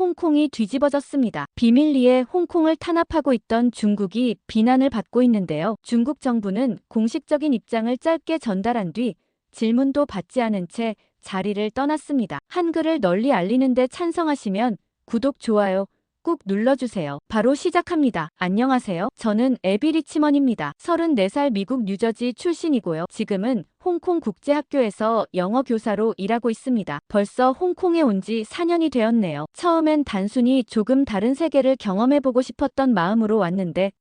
홍콩이 뒤집어졌습니다. 비밀리에 홍콩을 탄압하고 있던 중국이 비난을 받고 있는데요. 중국 정부는 공식적인 입장을 짧게 전달한 뒤 질문도 받지 않은 채 자리를 떠났습니다. 한글을 널리 알리는 데 찬성하시면 구독, 좋아요 꾹 눌러주세요. 바로 시작합니다. 안녕하세요. 저는 애비 리치먼입니다. 34살 미국 뉴저지 출신이고요. 지금은 홍콩 국제학교에서 영어 교사로 일하고 있습니다. 벌써 홍콩에 온 지 4년이 되었네요. 처음엔 단순히 조금 다른 세계를 경험해보고 싶었던 마음으로 왔는데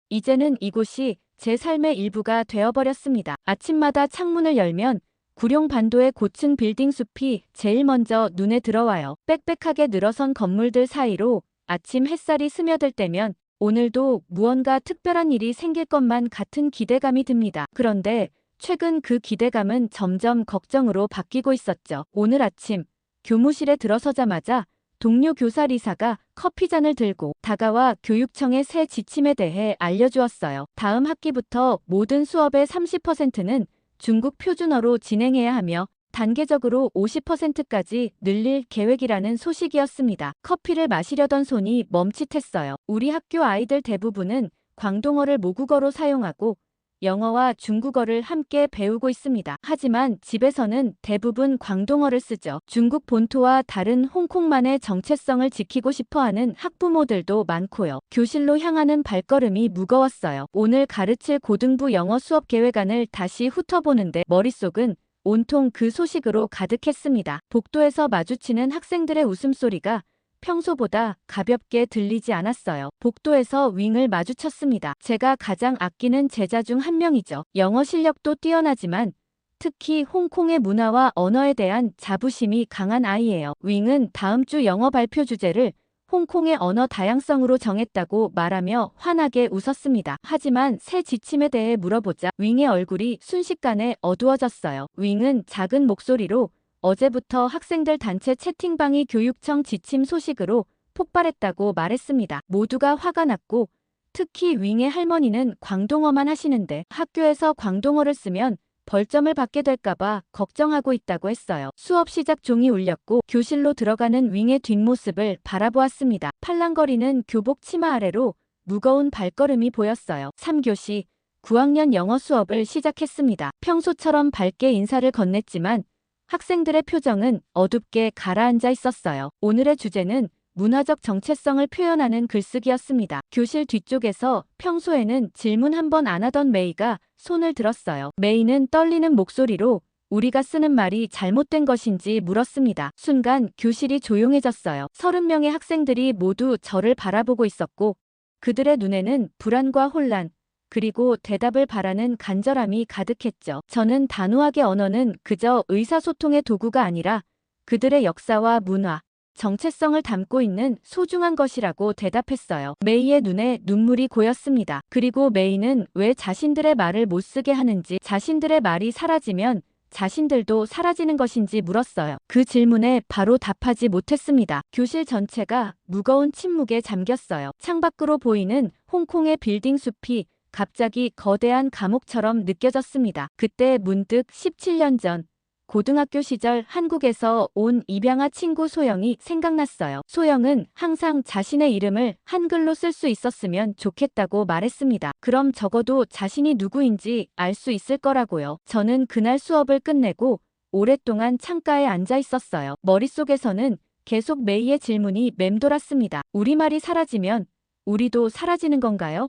이제는 이곳이 제 삶의 일부가 되어버렸습니다. 아침마다 창문을 열면 구룡반도의 고층 빌딩 숲이 제일 먼저 눈에 들어와요. 빽빽하게 늘어선 건물들 사이로 아침 햇살이 스며들 때면 오늘도 무언가 특별한 일이 생길 것만 같은 기대감이 듭니다. 그런데 최근 그 기대감은 점점 걱정으로 바뀌고 있었죠. 오늘 아침 교무실에 들어서자마자 동료 교사 리사가 커피잔을 들고 다가와 교육청의 새 지침에 대해 알려주었어요. 다음 학기부터 모든 수업의 30%는 중국 표준어로 진행해야 하며 단계적으로 50%까지 늘릴 계획이라는 소식이었습니다. 커피를 마시려던 손이 멈칫했어요. 우리 학교 아이들 대부분은 광동어를 모국어로 사용하고 영어와 중국어를 함께 배우고 있습니다. 하지만 집에서는 대부분 광동어를 쓰죠. 중국 본토와 다른 홍콩만의 정체성을 지키고 싶어하는 학부모들도 많고요. 교실로 향하는 발걸음이 무거웠어요. 오늘 가르칠 고등부 영어 수업 계획안을 다시 훑어보는데 머릿속은 온통 그 소식으로 가득했습니다. 복도에서 마주치는 학생들의 웃음소리가 평소보다 가볍게 들리지 않았어요. 복도에서 윙을 마주쳤습니다. 제가 가장 아끼는 제자 중 한 명이죠. 영어 실력도 뛰어나지만 특히 홍콩의 문화와 언어에 대한 자부심이 강한 아이예요. 윙은 다음 주 영어 발표 주제를 홍콩의 언어 다양성으로 정했다고 말하며 환하게 웃었습니다. 하지만 새 지침에 대해 물어보자 윙의 얼굴이 순식간에 어두워졌어요. 윙은 작은 목소리로 어제부터 학생들 단체 채팅방이 교육청 지침 소식으로 폭발했다고 말했습니다. 모두가 화가 났고 특히 윙의 할머니는 광동어만 하시는데 학교에서 광동어를 쓰면 벌점을 받게 될까봐 걱정하고 있다고 했어요. 수업 시작 종이 울렸고 교실로 들어가는 윙의 뒷모습을 바라보았습니다. 팔랑거리는 교복 치마 아래로 무거운 발걸음이 보였어요. 3교시 9학년 영어 수업을 시작했습니다. 평소처럼 밝게 인사를 건넸지만 학생들의 표정은 어둡게 가라앉아 있었어요. 오늘의 주제는 문화적 정체성을 표현하는 글쓰기였습니다. 교실 뒤쪽에서 평소에는 질문 한 번 안 하던 메이가 손을 들었어요. 메이는 떨리는 목소리로 우리가 쓰는 말이 잘못된 것인지 물었습니다. 순간 교실이 조용해졌어요. 30명의 학생들이 모두 저를 바라보고 있었고 그들의 눈에는 불안과 혼란, 그리고 대답을 바라는 간절함이 가득했죠. 저는 단호하게 언어는 그저 의사소통의 도구가 아니라 그들의 역사와 문화, 정체성을 담고 있는 소중한 것이라고 대답했어요. 메이의 눈에 눈물이 고였습니다. 그리고 메이는 왜 자신들의 말을 못 쓰게 하는지, 자신들의 말이 사라지면 자신들도 사라지는 것인지 물었어요. 그 질문에 바로 답하지 못했습니다. 교실 전체가 무거운 침묵에 잠겼어요. 창밖으로 보이는 홍콩의 빌딩 숲이 갑자기 거대한 감옥처럼 느껴졌습니다. 그때 문득 17년 전 고등학교 시절 한국에서 온 입양아 친구 소영이 생각났어요. 소영은 항상 자신의 이름을 한글로 쓸 수 있었으면 좋겠다고 말했습니다. 그럼 적어도 자신이 누구인지 알 수 있을 거라고요. 저는 그날 수업을 끝내고 오랫동안 창가에 앉아 있었어요. 머릿속에서는 계속 메이의 질문이 맴돌았습니다. 우리말이 사라지면 우리도 사라지는 건가요?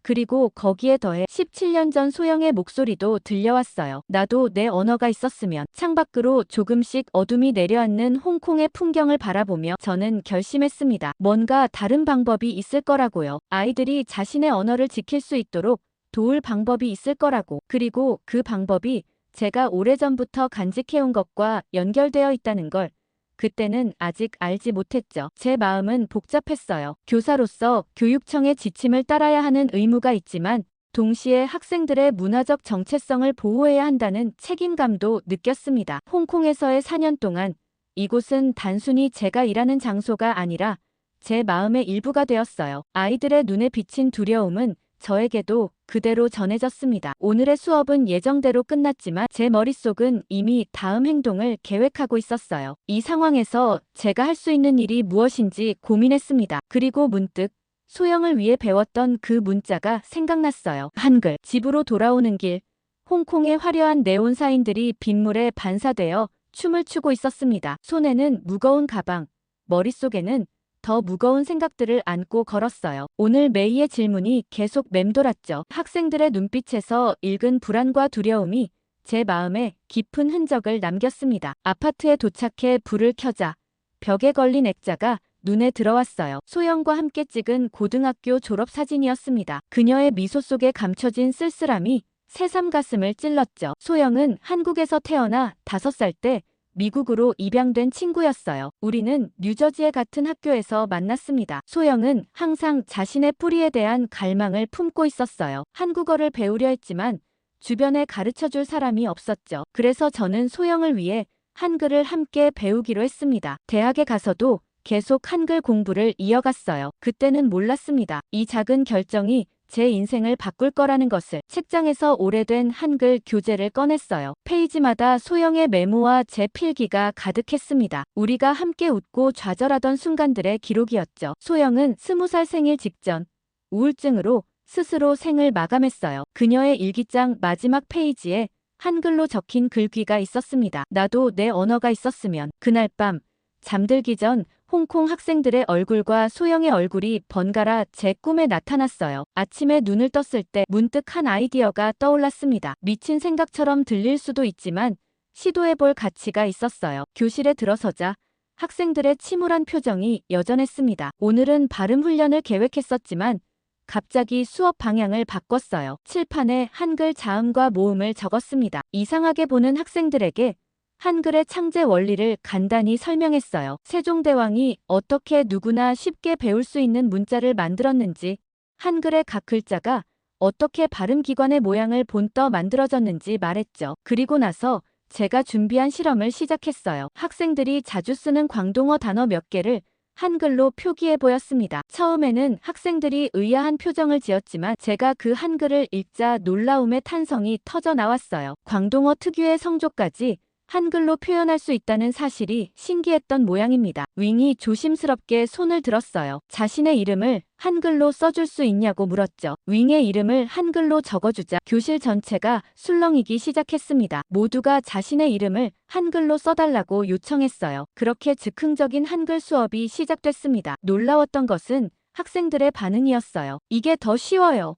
그리고 거기에 더해 17년 전 소영의 목소리도 들려왔어요. 나도 내 언어가 있었으면. 창밖으로 조금씩 어둠이 내려앉는 홍콩의 풍경을 바라보며 저는 결심했습니다. 뭔가 다른 방법이 있을 거라고요. 아이들이 자신의 언어를 지킬 수 있도록 도울 방법이 있을 거라고. 그리고 그 방법이 제가 오래전부터 간직해온 것과 연결되어 있다는 걸 그때는 아직 알지 못했죠. 제 마음은 복잡했어요. 교사로서 교육청의 지침을 따라야 하는 의무가 있지만 동시에 학생들의 문화적 정체성을 보호해야 한다는 책임감도 느꼈습니다. 홍콩에서의 4년 동안 이곳은 단순히 제가 일하는 장소가 아니라 제 마음의 일부가 되었어요. 아이들의 눈에 비친 두려움은 저에게도 그대로 전해졌습니다. 오늘의 수업은 예정대로 끝났지만 제 머릿속은 이미 다음 행동을 계획하고 있었어요. 이 상황에서 제가 할 수 있는 일이 무엇인지 고민했습니다. 그리고 문득 소영을 위해 배웠던 그 문자가 생각났어요. 한글. 집으로 돌아오는 길. 홍콩의 화려한 네온 사인들이 빗물에 반사되어 춤을 추고 있었습니다. 손에는 무거운 가방, 머릿속에는 더 무거운 생각들을 안고 걸었어요. 오늘 메이의 질문이 계속 맴돌았죠. 학생들의 눈빛에서 읽은 불안과 두려움이 제 마음에 깊은 흔적을 남겼습니다. 아파트에 도착해 불을 켜자 벽에 걸린 액자가 눈에 들어왔어요. 소영과 함께 찍은 고등학교 졸업 사진이었습니다. 그녀의 미소 속에 감춰진 쓸쓸함이 새삼 가슴을 찔렀죠. 소영은 한국에서 태어나 5살 때 미국으로 입양된 친구였어요. 우리는 뉴저지의 같은 학교에서 만났습니다. 소영은 항상 자신의 뿌리에 대한 갈망을 품고 있었어요. 한국어를 배우려 했지만 주변에 가르쳐줄 사람이 없었죠. 그래서 저는 소영을 위해 한글을 함께 배우기로 했습니다. 대학에 가서도 계속 한글 공부를 이어갔어요. 그때는 몰랐습니다. 이 작은 결정이 제 인생을 바꿀 거라는 것을. 책장에서 오래된 한글 교재를 꺼냈어요. 페이지마다 소영의 메모와 제 필기가 가득했습니다. 우리가 함께 웃고 좌절하던 순간들의 기록이었죠. 소영은 20살 생일 직전 우울증으로 스스로 생을 마감했어요. 그녀의 일기장 마지막 페이지에 한글로 적힌 글귀가 있었습니다. 나도 내 언어가 있었으면. 그날 밤 잠들기 전 홍콩 학생들의 얼굴과 소영의 얼굴이 번갈아 제 꿈에 나타났어요. 아침에 눈을 떴을 때 문득 한 아이디어가 떠올랐습니다. 미친 생각처럼 들릴 수도 있지만 시도해볼 가치가 있었어요. 교실에 들어서자 학생들의 침울한 표정이 여전했습니다. 오늘은 발음 훈련을 계획했었지만 갑자기 수업 방향을 바꿨어요. 칠판에 한글 자음과 모음을 적었습니다. 이상하게 보는 학생들에게 한글의 창제 원리를 간단히 설명했어요. 세종대왕이 어떻게 누구나 쉽게 배울 수 있는 문자를 만들었는지, 한글의 각 글자가 어떻게 발음기관의 모양을 본떠 만들어졌는지 말했죠. 그리고 나서 제가 준비한 실험을 시작했어요. 학생들이 자주 쓰는 광동어 단어 몇 개를 한글로 표기해 보였습니다. 처음에는 학생들이 의아한 표정을 지었지만 제가 그 한글을 읽자 놀라움의 탄성이 터져 나왔어요. 광동어 특유의 성조까지 한글로 표현할 수 있다는 사실이 신기했던 모양입니다. 윙이 조심스럽게 손을 들었어요. 자신의 이름을 한글로 써줄 수 있냐고 물었죠. 윙의 이름을 한글로 적어주자 교실 전체가 술렁이기 시작했습니다. 모두가 자신의 이름을 한글로 써달라고 요청했어요. 그렇게 즉흥적인 한글 수업이 시작됐습니다. 놀라웠던 것은 학생들의 반응이었어요. 이게 더 쉬워요.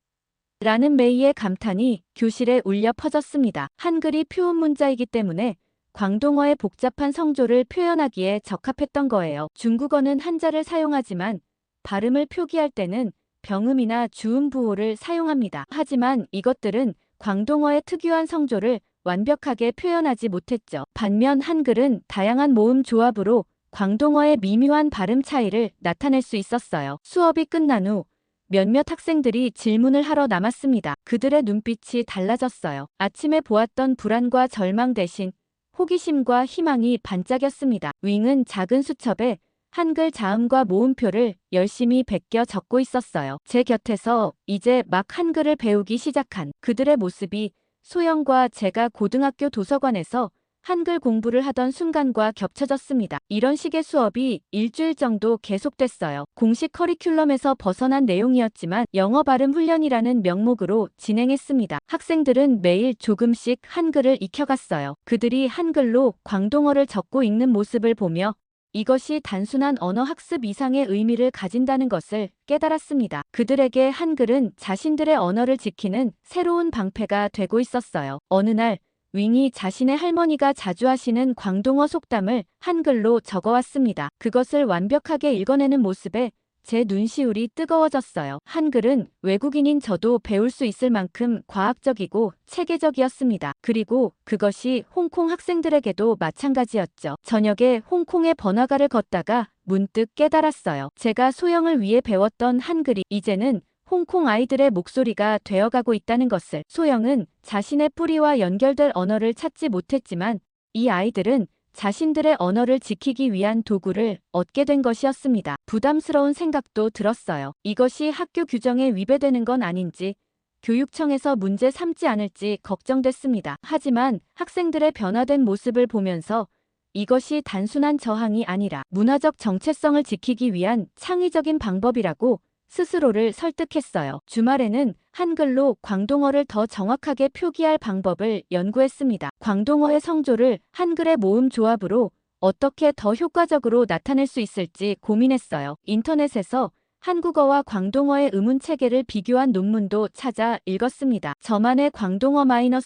라는 메이의 감탄이 교실에 울려 퍼졌습니다. 한글이 표음 문자이기 때문에 광동어의 복잡한 성조를 표현하기에 적합했던 거예요. 중국어는 한자를 사용하지만 발음을 표기할 때는 병음이나 주음 부호를 사용합니다. 하지만 이것들은 광동어의 특유한 성조를 완벽하게 표현하지 못했죠. 반면 한글은 다양한 모음 조합으로 광동어의 미묘한 발음 차이를 나타낼 수 있었어요. 수업이 끝난 후 몇몇 학생들이 질문을 하러 남았습니다. 그들의 눈빛이 달라졌어요. 아침에 보았던 불안과 절망 대신 호기심과 희망이 반짝였습니다. 윙은 작은 수첩에 한글 자음과 모음표를 열심히 베껴 적고 있었어요. 제 곁에서 이제 막 한글을 배우기 시작한 그들의 모습이 소영과 제가 고등학교 도서관에서 한글 공부를 하던 순간과 겹쳐졌습니다. 이런 식의 수업이 일주일 정도 계속됐어요. 공식 커리큘럼에서 벗어난 내용이었지만 영어 발음 훈련이라는 명목으로 진행했습니다. 학생들은 매일 조금씩 한글을 익혀갔어요. 그들이 한글로 광동어를 적고 읽는 모습을 보며 이것이 단순한 언어 학습 이상의 의미를 가진다는 것을 깨달았습니다. 그들에게 한글은 자신들의 언어를 지키는 새로운 방패가 되고 있었어요. 어느 날 윙이 자신의 할머니가 자주 하시는 광동어 속담을 한글로 적어왔습니다. 그것을 완벽하게 읽어내는 모습에 제 눈시울이 뜨거워졌어요. 한글은 외국인인 저도 배울 수 있을 만큼 과학적이고 체계적이었습니다. 그리고 그것이 홍콩 학생들에게도 마찬가지였죠. 저녁에 홍콩의 번화가를 걷다가 문득 깨달았어요. 제가 소영을 위해 배웠던 한글이 이제는 홍콩 아이들의 목소리가 되어가고 있다는 것을. 소영은 자신의 뿌리와 연결될 언어를 찾지 못했지만 이 아이들은 자신들의 언어를 지키기 위한 도구를 얻게 된 것이었습니다. 부담스러운 생각도 들었어요. 이것이 학교 규정에 위배되는 건 아닌지, 교육청에서 문제 삼지 않을지 걱정됐습니다. 하지만 학생들의 변화된 모습을 보면서 이것이 단순한 저항이 아니라 문화적 정체성을 지키기 위한 창의적인 방법이라고 스스로를 설득했어요. 주말에는 한글로 광동어를 더 정확하게 표기할 방법을 연구했습니다. 광동어의 성조를 한글의 모음 조합으로 어떻게 더 효과적으로 나타낼 수 있을지 고민했어요. 인터넷에서 한국어와 광동어의 의문 체계를 비교한 논문도 찾아 읽었습니다. 저만의 광동어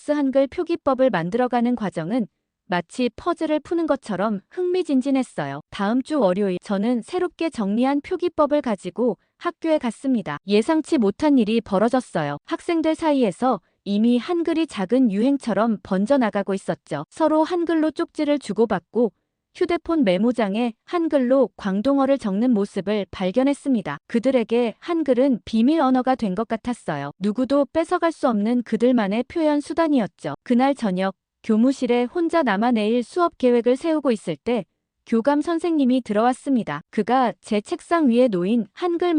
한글 표기법을 만들어가는 과정은 마치 퍼즐을 푸는 것처럼 흥미진진했어요. 다음 주 월요일 저는 새롭게 정리한 표기법을 가지고 학교에 갔습니다. 예상치 못한 일이 벌어졌어요. 학생들 사이에서 이미 한글이 작은 유행처럼 번져나가고 있었죠. 서로 한글로 쪽지를 주고받고 휴대폰 메모장에 한글로 광동어를 적는 모습을 발견했습니다. 그들에게 한글은 비밀 언어가 된 것 같았어요. 누구도 뺏어갈 수 없는 그들만의 표현 수단이었죠. 그날 저녁 교무실에 혼자 남아 내일 수업 계획을 세우고 있을 때 교감 선생님이 들어왔습니다. 그가 제 책상 위에 놓인 한글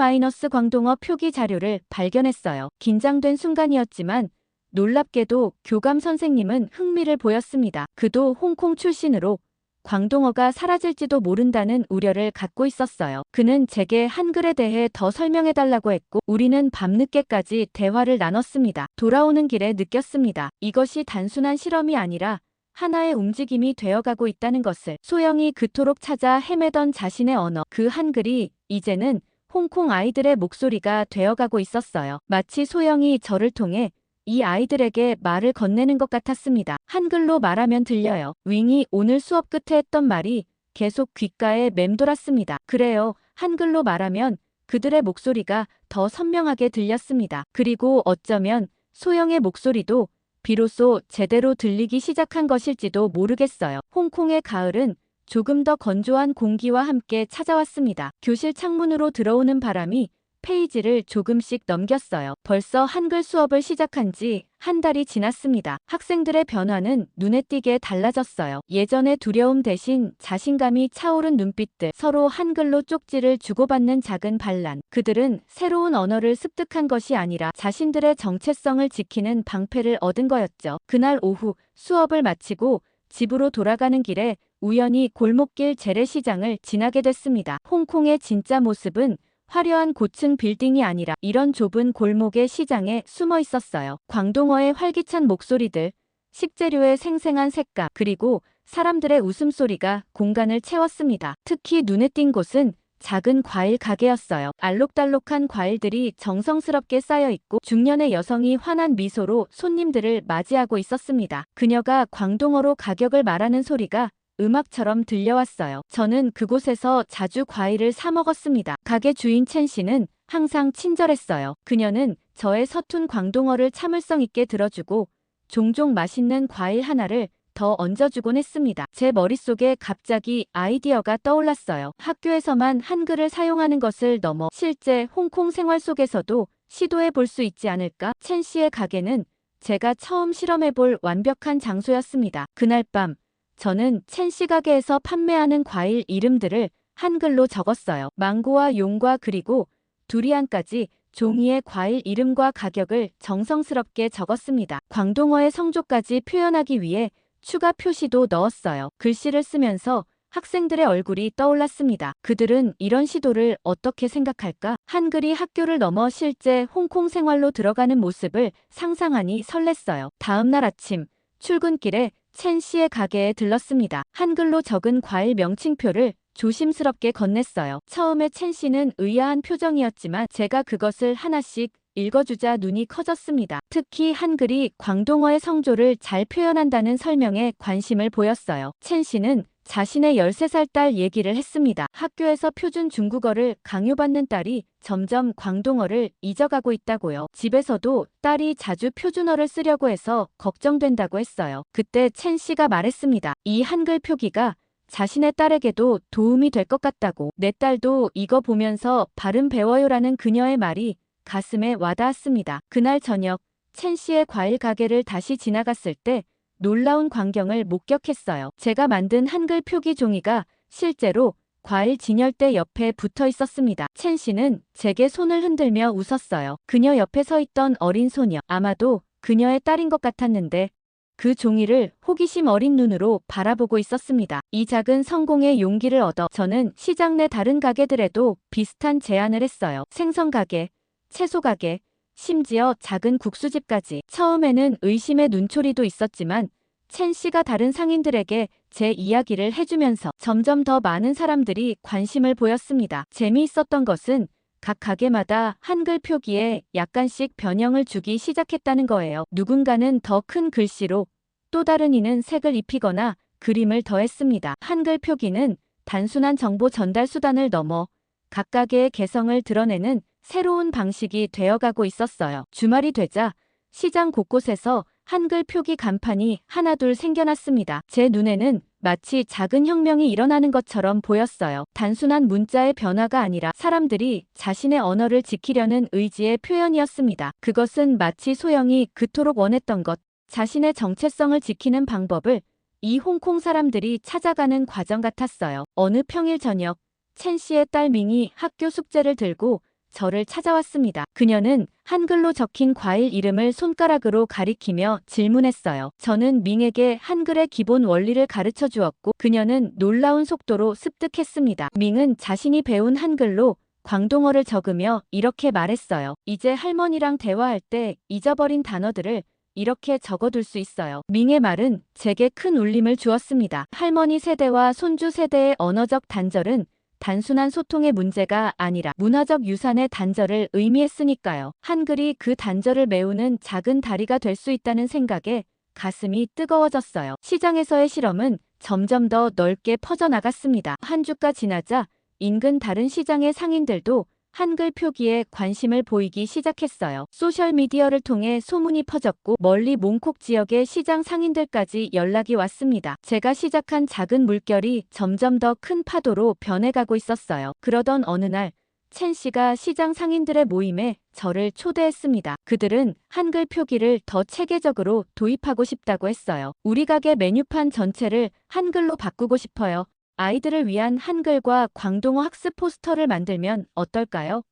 광동어 표기 자료를 발견했어요. 긴장된 순간이었지만 놀랍게도 교감 선생님은 흥미를 보였습니다. 그도 홍콩 출신으로 광동어가 사라질지도 모른다는 우려를 갖고 있었어요. 그는 제게 한글에 대해 더 설명해달라고 했고 우리는 밤늦게까지 대화를 나눴습니다. 돌아오는 길에 느꼈습니다. 이것이 단순한 실험이 아니라 하나의 움직임이 되어가고 있다는 것을. 소영이 그토록 찾아 헤매던 자신의 언어, 그 한글이 이제는 홍콩 아이들의 목소리가 되어가고 있었어요. 마치 소영이 저를 통해 이 아이들에게 말을 건네는 것 같았습니다. 한글로 말하면 들려요. 윙이 오늘 수업 끝에 했던 말이 계속 귓가에 맴돌았습니다. 그래요. 한글로 말하면 그들의 목소리가 더 선명하게 들렸습니다. 그리고 어쩌면 소영의 목소리도 비로소 제대로 들리기 시작한 것일지도 모르겠어요. 홍콩의 가을은 조금 더 건조한 공기와 함께 찾아왔습니다. 교실 창문으로 들어오는 바람이 페이지를 조금씩 넘겼어요. 벌써 한글 수업을 시작한 지 한 달이 지났습니다. 학생들의 변화는 눈에 띄게 달라졌어요. 예전의 두려움 대신 자신감이 차오른 눈빛들, 서로 한글로 쪽지를 주고받는 작은 반란. 그들은 새로운 언어를 습득한 것이 아니라 자신들의 정체성을 지키는 방패를 얻은 거였죠. 그날 오후 수업을 마치고 집으로 돌아가는 길에 우연히 골목길 재래시장을 지나게 됐습니다. 홍콩의 진짜 모습은 화려한 고층 빌딩이 아니라 이런 좁은 골목의 시장에 숨어 있었어요. 광동어의 활기찬 목소리들, 식재료의 생생한 색감, 그리고 사람들의 웃음소리가 공간을 채웠습니다. 특히 눈에 띈 곳은 작은 과일 가게였어요. 알록달록한 과일들이 정성스럽게 쌓여 있고 중년의 여성이 환한 미소로 손님들을 맞이하고 있었습니다. 그녀가 광동어로 가격을 말하는 소리가 음악처럼 들려왔어요. 저는 그곳에서 자주 과일을 사 먹었습니다. 가게 주인 첸 씨는 항상 친절했어요. 그녀는 저의 서툰 광동어를 참을성 있게 들어주고 종종 맛있는 과일 하나를 더 얹어주곤 했습니다. 제 머릿속에 갑자기 아이디어가 떠올랐어요. 학교에서만 한글을 사용하는 것을 넘어 실제 홍콩 생활 속에서도 시도해 볼 수 있지 않을까? 첸 씨의 가게는 제가 처음 실험해 볼 완벽한 장소였습니다. 그날 밤 저는 첸 씨 가게에서 판매하는 과일 이름들을 한글로 적었어요. 망고와 용과 그리고 두리안까지 종이에 과일 이름과 가격을 정성스럽게 적었습니다. 광동어의 성조까지 표현하기 위해 추가 표시도 넣었어요. 글씨를 쓰면서 학생들의 얼굴이 떠올랐습니다. 그들은 이런 시도를 어떻게 생각할까? 한글이 학교를 넘어 실제 홍콩 생활로 들어가는 모습을 상상하니 설렜어요. 다음 날 아침 출근길에 첸 씨의 가게에 들렀습니다. 한글로 적은 과일 명칭표를 조심스럽게 건넸어요. 처음에 첸 씨는 의아한 표정이었지만 제가 그것을 하나씩 읽어주자 눈이 커졌습니다. 특히 한글이 광동어의 성조를 잘 표현한다는 설명에 관심을 보였어요. 첸 씨는 자신의 13살 딸 얘기를 했습니다. 학교에서 표준 중국어를 강요받는 딸이 점점 광동어를 잊어가고 있다고요. 집에서도 딸이 자주 표준어를 쓰려고 해서 걱정된다고 했어요. 그때 첸 씨가 말했습니다. 이 한글 표기가 자신의 딸에게도 도움이 될 것 같다고. 내 딸도 이거 보면서 발음 배워요라는 그녀의 말이 가슴에 와닿았습니다. 그날 저녁 첸 씨의 과일 가게를 다시 지나갔을 때 놀라운 광경을 목격했어요. 제가 만든 한글 표기 종이가 실제로 과일 진열대 옆에 붙어 있었습니다. 첸 씨는 제게 손을 흔들며 웃었어요. 그녀 옆에 서 있던 어린 소녀, 아마도 그녀의 딸인 것 같았는데 그 종이를 호기심 어린 눈으로 바라보고 있었습니다. 이 작은 성공의 용기를 얻어 저는 시장 내 다른 가게들에도 비슷한 제안을 했어요. 생선 가게, 채소 가게, 심지어 작은 국수집까지. 처음에는 의심의 눈초리도 있었지만 첸 씨가 다른 상인들에게 제 이야기를 해주면서 점점 더 많은 사람들이 관심을 보였습니다. 재미있었던 것은 각 가게마다 한글 표기에 약간씩 변형을 주기 시작했다는 거예요. 누군가는 더 큰 글씨로, 또 다른 이는 색을 입히거나 그림을 더했습니다. 한글 표기는 단순한 정보 전달 수단을 넘어 각 가게의 개성을 드러내는 새로운 방식이 되어가고 있었어요. 주말이 되자 시장 곳곳에서 한글 표기 간판이 하나둘 생겨났습니다. 제 눈에는 마치 작은 혁명이 일어나는 것처럼 보였어요. 단순한 문자의 변화가 아니라 사람들이 자신의 언어를 지키려는 의지의 표현이었습니다. 그것은 마치 소영이 그토록 원했던 것, 자신의 정체성을 지키는 방법을 이 홍콩 사람들이 찾아가는 과정 같았어요. 어느 평일 저녁, 첸 씨의 딸 밍이 학교 숙제를 들고 저를 찾아왔습니다. 그녀는 한글로 적힌 과일 이름을 손가락으로 가리키며 질문했어요. 저는 밍에게 한글의 기본 원리를 가르쳐 주었고 그녀는 놀라운 속도로 습득했습니다. 밍은 자신이 배운 한글로 광동어를 적으며 이렇게 말했어요. 이제 할머니랑 대화할 때 잊어버린 단어들을 이렇게 적어둘 수 있어요. 밍의 말은 제게 큰 울림을 주었습니다. 할머니 세대와 손주 세대의 언어적 단절은 단순한 소통의 문제가 아니라 문화적 유산의 단절을 의미했으니까요. 한글이 그 단절을 메우는 작은 다리가 될 수 있다는 생각에 가슴이 뜨거워졌어요. 시장에서의 실험은 점점 더 넓게 퍼져나갔습니다. 한 주가 지나자 인근 다른 시장의 상인들도 한글 표기에 관심을 보이기 시작했어요. 소셜미디어를 통해 소문이 퍼졌고 멀리 몽콕 지역의 시장 상인들까지 연락이 왔습니다. 제가 시작한 작은 물결이 점점 더 큰 파도로 변해가고 있었어요. 그러던 어느 날 첸 씨가 시장 상인들의 모임에 저를 초대했습니다. 그들은 한글 표기를 더 체계적으로 도입하고 싶다고 했어요. 우리 가게 메뉴판 전체를 한글로 바꾸고 싶어요. 아이들을 위한 한글과 광동어 학습 포스터를 만들면 어떨까요?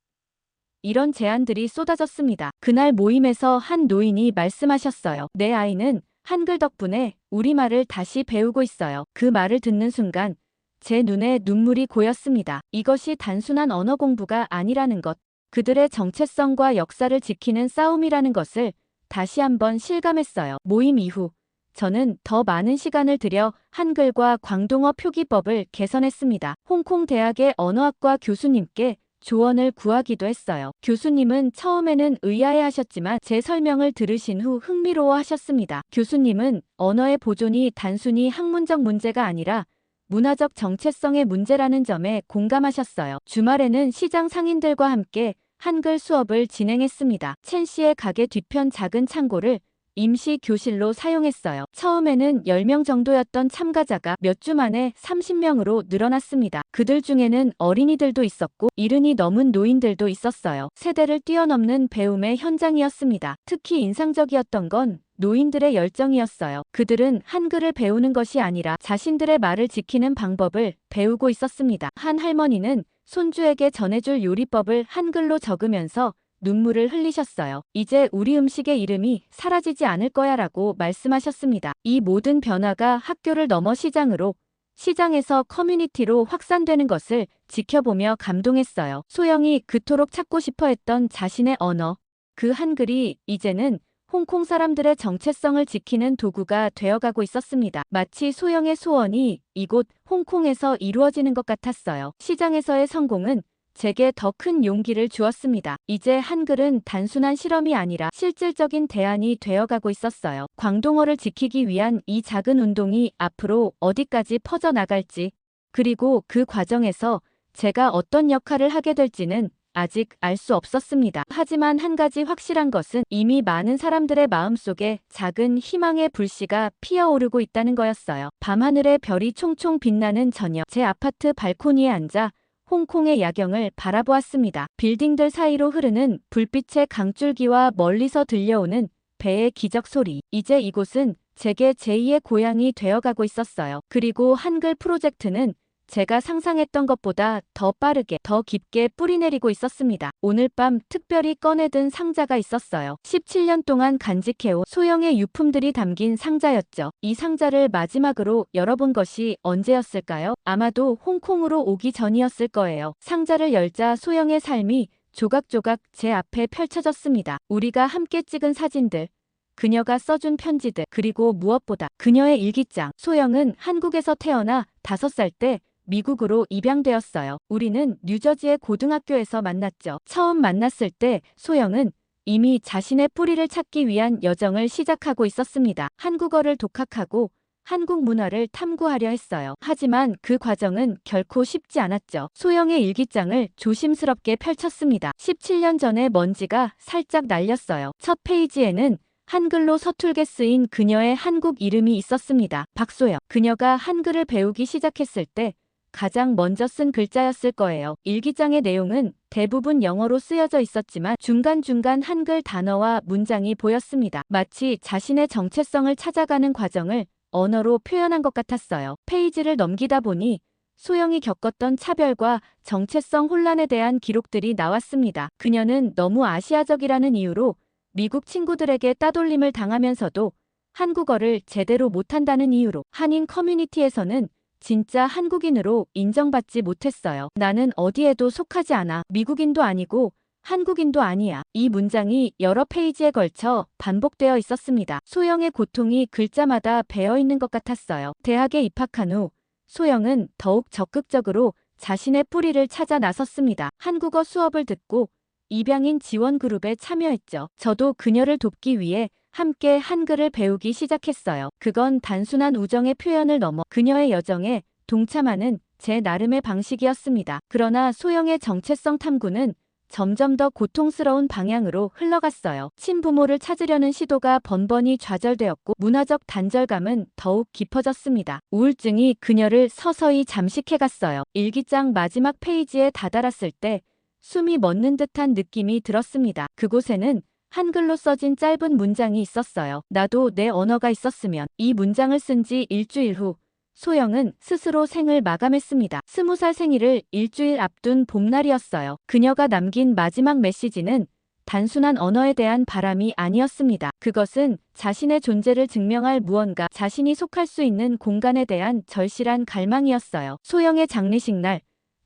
이런 제안들이 쏟아졌습니다. 그날 모임에서 한 노인이 말씀하셨어요. 내 아이는 한글 덕분에 우리말을 다시 배우고 있어요. 그 말을 듣는 순간 제 눈에 눈물이 고였습니다. 이것이 단순한 언어 공부가 아니라는 것, 그들의 정체성과 역사를 지키는 싸움이라는 것을 다시 한번 실감했어요. 모임 이후 저는 더 많은 시간을 들여 한글과 광동어 표기법을 개선했습니다. 홍콩 대학의 언어학과 교수님께 조언을 구하기도 했어요. 교수님은 처음에는 의아해하셨지만 제 설명을 들으신 후 흥미로워하셨습니다. 교수님은 언어의 보존이 단순히 학문적 문제가 아니라 문화적 정체성의 문제라는 점에 공감하셨어요. 주말에는 시장 상인들과 함께 한글 수업을 진행했습니다. 첸 씨의 가게 뒤편 작은 창고를 임시 교실로 사용했어요. 처음에는 10명 정도였던 참가자가 몇 주 만에 30명으로 늘어났습니다. 그들 중에는 어린이들도 있었고 이른이 넘은 노인들도 있었어요. 세대를 뛰어넘는 배움의 현장이었습니다. 특히 인상적이었던 건 노인들의 열정이었어요. 그들은 한글을 배우는 것이 아니라 자신들의 말을 지키는 방법을 배우고 있었습니다. 한 할머니는 손주에게 전해줄 요리법을 한글로 적으면서 눈물을 흘리셨어요. 이제 우리 음식의 이름이 사라지지 않을 거야 라고 말씀하셨습니다. 이 모든 변화가 학교를 넘어 시장으로, 시장에서 커뮤니티로 확산되는 것을 지켜보며 감동했어요. 소영이 그토록 찾고 싶어 했던 자신의 언어, 그 한글이 이제는 홍콩 사람들의 정체성을 지키는 도구가 되어가고 있었습니다. 마치 소영의 소원이 이곳 홍콩에서 이루어지는 것 같았어요. 시장에서의 성공은 제게 더 큰 용기를 주었습니다. 이제 한글은 단순한 실험이 아니라 실질적인 대안이 되어가고 있었어요. 광동어를 지키기 위한 이 작은 운동이 앞으로 어디까지 퍼져나갈지, 그리고 그 과정에서 제가 어떤 역할을 하게 될지는 아직 알 수 없었습니다. 하지만 한 가지 확실한 것은 이미 많은 사람들의 마음속에 작은 희망의 불씨가 피어오르고 있다는 거였어요. 밤하늘의 별이 총총 빛나는 저녁, 제 아파트 발코니에 앉아 홍콩의 야경을 바라보았습니다. 빌딩들 사이로 흐르는 불빛의 강줄기와 멀리서 들려오는 배의 기적 소리. 이제 이곳은 제게 제2의 고향이 되어가고 있었어요. 그리고 한글 프로젝트는 제가 상상했던 것보다 더 빠르게, 더 깊게 뿌리내리고 있었습니다. 오늘 밤 특별히 꺼내든 상자가 있었어요. 17년 동안 간직해온 소영의 유품들이 담긴 상자였죠. 이 상자를 마지막으로 열어본 것이 언제였을까요? 아마도 홍콩으로 오기 전이었을 거예요. 상자를 열자 소영의 삶이 조각조각 제 앞에 펼쳐졌습니다. 우리가 함께 찍은 사진들, 그녀가 써준 편지들, 그리고 무엇보다 그녀의 일기장. 소영은 한국에서 태어나 5살 때 미국으로 입양되었어요. 우리는 뉴저지의 고등학교에서 만났죠. 처음 만났을 때 소영은 이미 자신의 뿌리를 찾기 위한 여정을 시작하고 있었습니다. 한국어를 독학하고 한국 문화를 탐구하려 했어요. 하지만 그 과정은 결코 쉽지 않았죠. 소영의 일기장을 조심스럽게 펼쳤습니다. 17년 전에 먼지가 살짝 날렸어요. 첫 페이지에는 한글로 서툴게 쓰인 그녀의 한국 이름이 있었습니다. 박소영. 그녀가 한글을 배우기 시작했을 때 가장 먼저 쓴 글자였을 거예요. 일기장의 내용은 대부분 영어로 쓰여져 있었지만 중간중간 한글 단어와 문장이 보였습니다. 마치 자신의 정체성을 찾아가는 과정을 언어로 표현한 것 같았어요. 페이지를 넘기다 보니 소영이 겪었던 차별과 정체성 혼란에 대한 기록들이 나왔습니다. 그녀는 너무 아시아적이라는 이유로 미국 친구들에게 따돌림을 당하면서도 한국어를 제대로 못한다는 이유로 한인 커뮤니티에서는 진짜 한국인으로 인정받지 못했어요. 나는 어디에도 속하지 않아. 미국인도 아니고 한국인도 아니야. 이 문장이 여러 페이지에 걸쳐 반복되어 있었습니다. 소영의 고통이 글자마다 배어 있는 것 같았어요. 대학에 입학한 후 소영은 더욱 적극적으로 자신의 뿌리를 찾아 나섰습니다. 한국어 수업을 듣고 입양인 지원 그룹에 참여했죠. 저도 그녀를 돕기 위해 함께 한글을 배우기 시작했어요. 그건 단순한 우정의 표현을 넘어 그녀의 여정에 동참하는 제 나름의 방식이었습니다. 그러나 소영의 정체성 탐구는 점점 더 고통스러운 방향으로 흘러갔어요. 친부모를 찾으려는 시도가 번번이 좌절되었고 문화적 단절감은 더욱 깊어졌습니다. 우울증이 그녀를 서서히 잠식해갔어요. 일기장 마지막 페이지에 다다랐을 때 숨이 멎는 듯한 느낌이 들었습니다. 그곳에는 한글로 써진 짧은 문장이 있었어요. 나도 내 언어가 있었으면. 이 문장을 쓴 지 일주일 후 소영은 스스로 생을 마감했습니다. 20살 생일을 일주일 앞둔 봄날이었어요. 그녀가 남긴 마지막 메시지는 단순한 언어에 대한 바람이 아니었습니다. 그것은 자신의 존재를 증명할 무언가, 자신이 속할 수 있는 공간에 대한 절실한 갈망이었어요. 소영의 장례식 날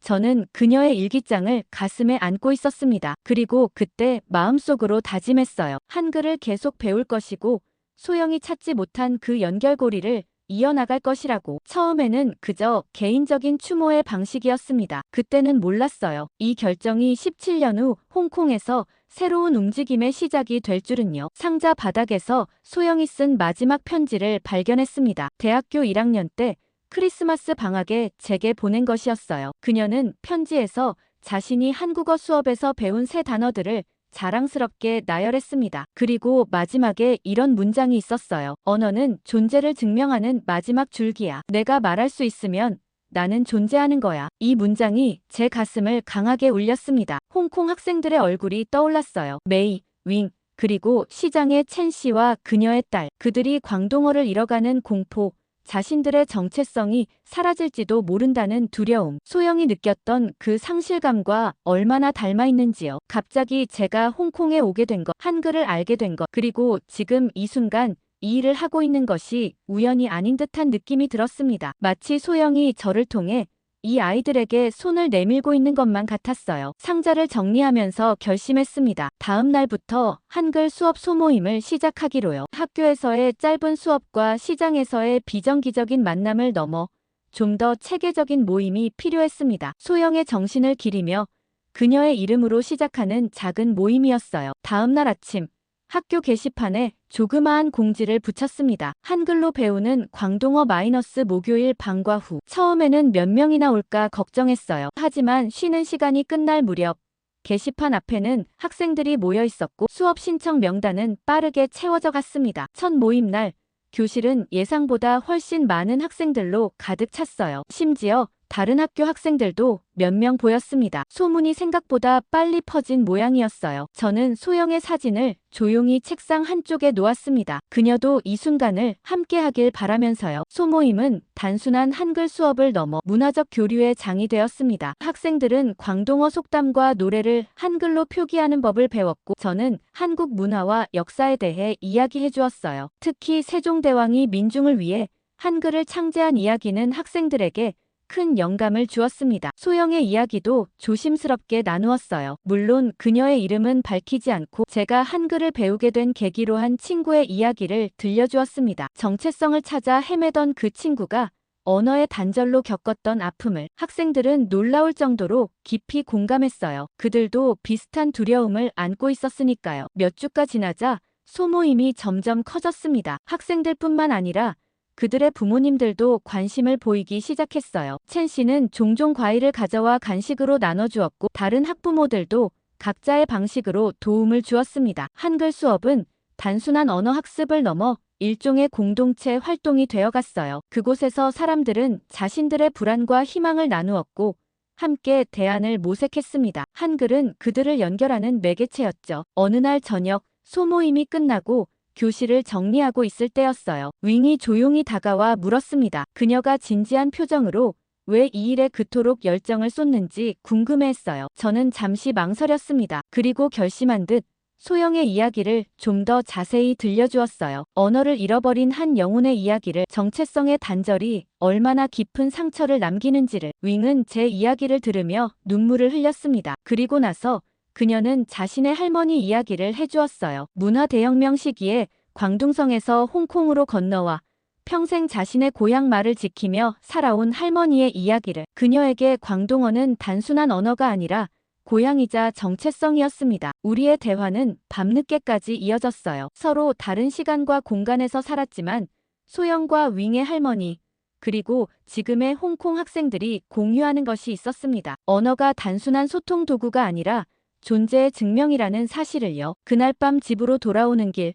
저는 그녀의 일기장을 가슴에 안고 있었습니다. 그리고 그때 마음속으로 다짐했어요. 한글을 계속 배울 것이고 소영이 찾지 못한 그 연결고리를 이어나갈 것이라고. 처음에는 그저 개인적인 추모의 방식이었습니다. 그때는 몰랐어요. 이 결정이 17년 후 홍콩에서 새로운 움직임의 시작이 될 줄은요. 상자 바닥에서 소영이 쓴 마지막 편지를 발견했습니다. 대학교 1학년 때 크리스마스 방학에 제게 보낸 것이었어요. 그녀는 편지에서 자신이 한국어 수업에서 배운 새 단어들을 자랑스럽게 나열했습니다. 그리고 마지막에 이런 문장이 있었어요. 언어는 존재를 증명하는 마지막 줄기야. 내가 말할 수 있으면 나는 존재하는 거야. 이 문장이 제 가슴을 강하게 울렸습니다. 홍콩 학생들의 얼굴이 떠올랐어요. 메이, 윙, 그리고 시장의 첸 씨와 그녀의 딸. 그들이 광동어를 잃어가는 공포, 자신들의 정체성이 사라질지도 모른다는 두려움. 소영이 느꼈던 그 상실감과 얼마나 닮아 있는지요. 갑자기 제가 홍콩에 오게 된 것, 한글을 알게 된 것, 그리고 지금 이 순간 이 일을 하고 있는 것이 우연이 아닌 듯한 느낌이 들었습니다. 마치 소영이 저를 통해 이 아이들에게 손을 내밀고 있는 것만 같았어요. 상자를 정리하면서 결심했습니다. 다음 날부터 한글 수업 소모임을 시작하기로요. 학교에서의 짧은 수업과 시장에서의 비정기적인 만남을 넘어 좀 더 체계적인 모임이 필요했습니다. 소영의 정신을 기리며 그녀의 이름으로 시작하는 작은 모임이었어요. 다음 날 아침 학교 게시판에 조그마한 공지를 붙였습니다. 한글로 배우는 광동어 마이너스 목요일 방과 후. 처음에는 몇 명이나 올까 걱정했어요. 하지만 쉬는 시간이 끝날 무렵 게시판 앞에는 학생들이 모여 있었고 수업 신청 명단은 빠르게 채워져 갔습니다. 첫 모임 날 교실은 예상보다 훨씬 많은 학생들로 가득 찼어요. 심지어 다른 학교 학생들도 몇 명 보였습니다. 소문이 생각보다 빨리 퍼진 모양이었어요. 저는 소영의 사진을 조용히 책상 한쪽에 놓았습니다. 그녀도 이 순간을 함께하길 바라면서요. 소모임은 단순한 한글 수업을 넘어 문화적 교류의 장이 되었습니다. 학생들은 광동어 속담과 노래를 한글로 표기하는 법을 배웠고, 저는 한국 문화와 역사에 대해 이야기해 주었어요. 특히 세종대왕이 민중을 위해 한글을 창제한 이야기는 학생들에게 큰 영감을 주었습니다. 소영의 이야기도 조심스럽게 나누었어요. 물론 그녀의 이름은 밝히지 않고 제가 한글을 배우게 된 계기로 한 친구의 이야기를 들려주었습니다. 정체성을 찾아 헤매던 그 친구가 언어의 단절로 겪었던 아픔을 학생들은 놀라울 정도로 깊이 공감했어요. 그들도 비슷한 두려움을 안고 있었으니까요. 몇 주가 지나자 소모임이 점점 커졌습니다. 학생들뿐만 아니라 그들의 부모님들도 관심을 보이기 시작했어요. 첸 씨는 종종 과일을 가져와 간식으로 나눠주었고, 다른 학부모들도 각자의 방식으로 도움을 주었습니다. 한글 수업은 단순한 언어 학습을 넘어 일종의 공동체 활동이 되어갔어요. 그곳에서 사람들은 자신들의 불안과 희망을 나누었고, 함께 대안을 모색했습니다. 한글은 그들을 연결하는 매개체였죠. 어느 날 저녁, 소모임이 끝나고 교실을 정리하고 있을 때였어요. 윙이 조용히 다가와 물었습니다. 그녀가 진지한 표정으로 왜 이 일에 그토록 열정을 쏟는지 궁금해했어요. 저는 잠시 망설였습니다. 그리고 결심한 듯 소영의 이야기를 좀 더 자세히 들려주었어요. 언어를 잃어버린 한 영혼의 이야기를, 정체성의 단절이 얼마나 깊은 상처를 남기는지를. 윙은 제 이야기를 들으며 눈물을 흘렸습니다. 그리고 나서 그녀는 자신의 할머니 이야기를 해주었어요. 문화 대혁명 시기에 광둥성에서 홍콩으로 건너와 평생 자신의 고향 말을 지키며 살아온 할머니의 이야기를. 그녀에게 광동어는 단순한 언어가 아니라 고향이자 정체성이었습니다. 우리의 대화는 밤늦게까지 이어졌어요. 서로 다른 시간과 공간에서 살았지만 소영과 윙의 할머니, 그리고 지금의 홍콩 학생들이 공유하는 것이 있었습니다. 언어가 단순한 소통 도구가 아니라 존재의 증명이라는 사실을요. 그날 밤 집으로 돌아오는 길,